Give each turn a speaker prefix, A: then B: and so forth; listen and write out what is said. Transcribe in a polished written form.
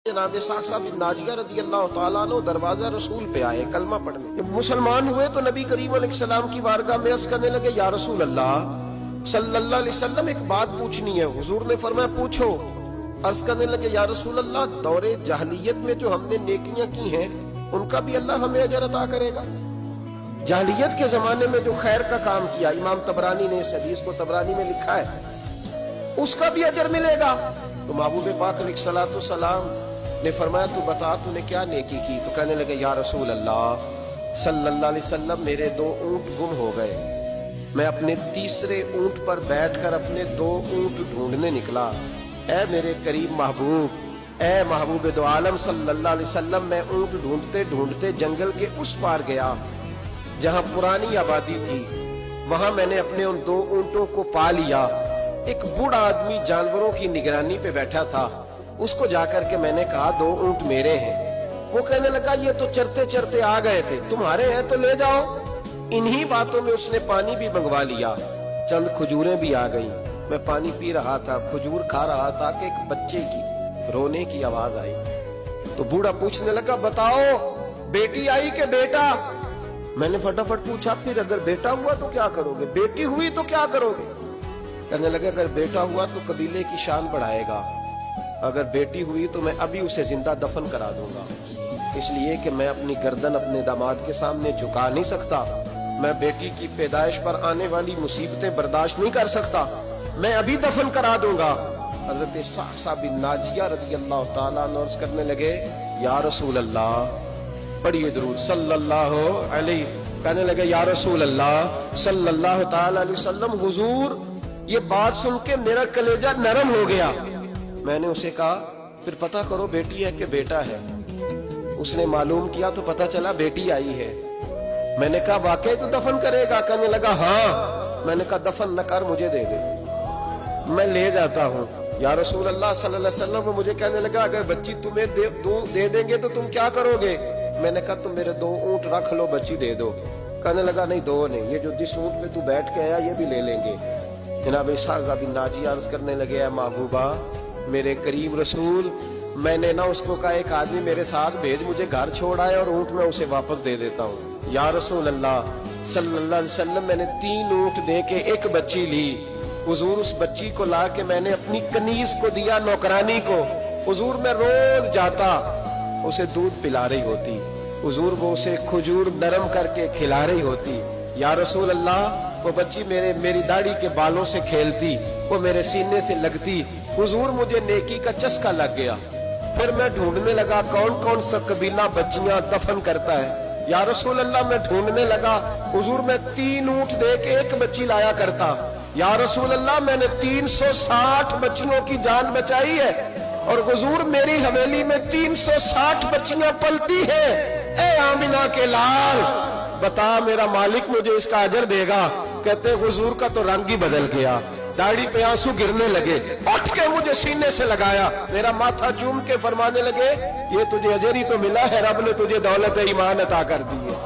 A: جناب سعد بن ناجیہ رضی اللہ تعالیٰ عنہ دروازہ رسول پہ آئے کلمہ پڑھنے. جب مسلمان ہوئے تو نبی کریم علیہ السلام کی بارگاہ میں عرض کرنے لگے یا رسول اللہ صلی اللہ علیہ وسلم ایک بات پوچھنی ہے. حضور نے فرمایا پوچھو. عرض کرنے لگے یا رسول اللہ دور جاہلیت میں جو ہم نے نیکیاں کی ہیں ان کا بھی اللہ ہمیں اجر عطا کرے گا؟ جاہلیت کے زمانے میں جو خیر کا کام کیا، امام طبرانی نے اس حدیث کو طبرانی میں لکھا ہے، اس کا بھی اجر ملے گا. تو محبوب پاک علیہ الصلوۃ والسلام نے فرمایا تو بتا تو نے کیا نیکی کی؟ تو کہنے لگے یا رسول اللہ صلی اللہ علیہ وسلم میرے 2 اونٹ گم ہو گئے. میں اپنے تیسرے اونٹ پر بیٹھ کر اپنے 2 اونٹ ڈھونڈنے نکلا. اے میرے قریب محبوب، اے محبوب دو عالم صلی اللہ علیہ وسلم، میں اونٹ ڈھونڈتے ڈھونڈتے جنگل کے اس پار گیا جہاں پرانی آبادی تھی. وہاں میں نے اپنے ان 2 اونٹوں کو پا لیا. ایک بوڑھا آدمی جانوروں کی نگرانی پہ بیٹھا تھا. اس کو جا کر کے میں نے کہا 2 اونٹ میرے ہیں. وہ کہنے لگا یہ تو چرتے چرتے آ گئے تھے، تمہارے ہیں تو لے جاؤ. انہی باتوں میں اس نے پانی بھی منگوا لیا. چند کھجوریں بھی آ گئیں. میں پانی پی رہا تھا، کھجور کھا رہا تھا کہ ایک بچے کی رونے کی آواز آئی. تو بوڑھا پوچھنے لگا بتاؤ بیٹی آئی کہ بیٹا؟ میں نے فٹافٹ پوچھا پھر اگر بیٹا ہوا تو کیا کرو گے، بیٹی ہوئی تو کیا کرو گے؟ کہنے لگا اگر بیٹا ہوا تو قبیلے کی شان بڑھائے گا، اگر بیٹی ہوئی تو میں ابھی اسے زندہ دفن کرا دوں گا، اس لیے کہ میں اپنی گردن اپنے داماد کے سامنے جھکا نہیں سکتا. میں بیٹی کی پیدائش پر آنے والی مصیبتیں برداشت نہیں کر سکتا، میں ابھی دفن کرا دوں گا. حضرت سعد بن ناجیہ رضی اللہ تعالیٰ عنہ عرض کرنے لگے یا رسول اللہ، پڑھیے درود صلی اللہ علیہ. کہنے لگے یا رسول اللہ صلی اللہ تعالیٰ علیہ وسلم، حضور یہ بات سن کے میرا کلیجہ نرم ہو گیا. میں نے اسے کہا پھر پتہ کرو بیٹی ہے کہ بیٹا ہے. اس نے معلوم کیا تو پتہ چلا بیٹی آئی ہے. میں نے کہا واقعی تو دفن کرے گا؟ کہنے لگا ہاں. میں نے کہا دفن نہ کر، مجھے دے دے، میں لے جاتا ہوں. یا رسول اللہ صلی اللہ علیہ وسلم وہ مجھے کہنے لگا اگر بچی تمہیں دے دیں گے تو تم کیا کرو گے؟ میں نے کہا تم میرے 2 اونٹ رکھ لو، بچی دے دو. کہنے لگا نہیں 2 نہیں، یہ جو جس اونٹ پہ تو بیٹھ کے آیا یہ بھی لے لیں گے. جناب سعد بن ناجیہ عرض کرنے لگے اے محبوبہ میرے کریم رسول، میں نے نہ اس کو کہا ایک آدمی میرے ساتھ بھیج، مجھے گھر چھوڑ آئے اور اونٹ میں اسے واپس دے دیتا ہوں. یا رسول اللہ صلی اللہ علیہ وسلم میں نے 3 اونٹ دے کے 1 بچی لی. حضور اس بچی کو لا کے میں نے اپنی کنیز کو دیا، نوکرانی کو. حضور میں روز جاتا، اسے دودھ پلا رہی ہوتی. حضور وہ اسے کھجور نرم کر کے کھلا رہی ہوتی. یا رسول اللہ وہ بچی میری داڑھی کے بالوں سے کھیلتی، وہ میرے سینے سے لگتی. حضور مجھے نیکی کا چسکا لگ گیا. پھر میں ڈھونڈنے لگا کون کون سا قبیلہ بچیاں دفن کرتا ہے. یا رسول اللہ میں ڈھونڈنے لگا. حضور میں 3 اونٹ دے کے 1 بچی لایا کرتا. یا رسول اللہ میں نے 360 بچیوں کی جان بچائی ہے اور حضور میری حویلی میں 360 بچیاں پلتی ہیں. اے آمینہ کے لال بتا میرا مالک مجھے اس کا اجر دے گا؟ کہتے حضور کا تو رنگ ہی بدل گیا، داڑھی پہ آنسو گرنے لگے، اٹھ کے مجھے سینے سے لگایا، میرا ماتھا چوم کے فرمانے لگے یہ تجھے اجر ہی تو ملا ہے، رب نے تجھے دولت ایمان عطا کر دی ہے.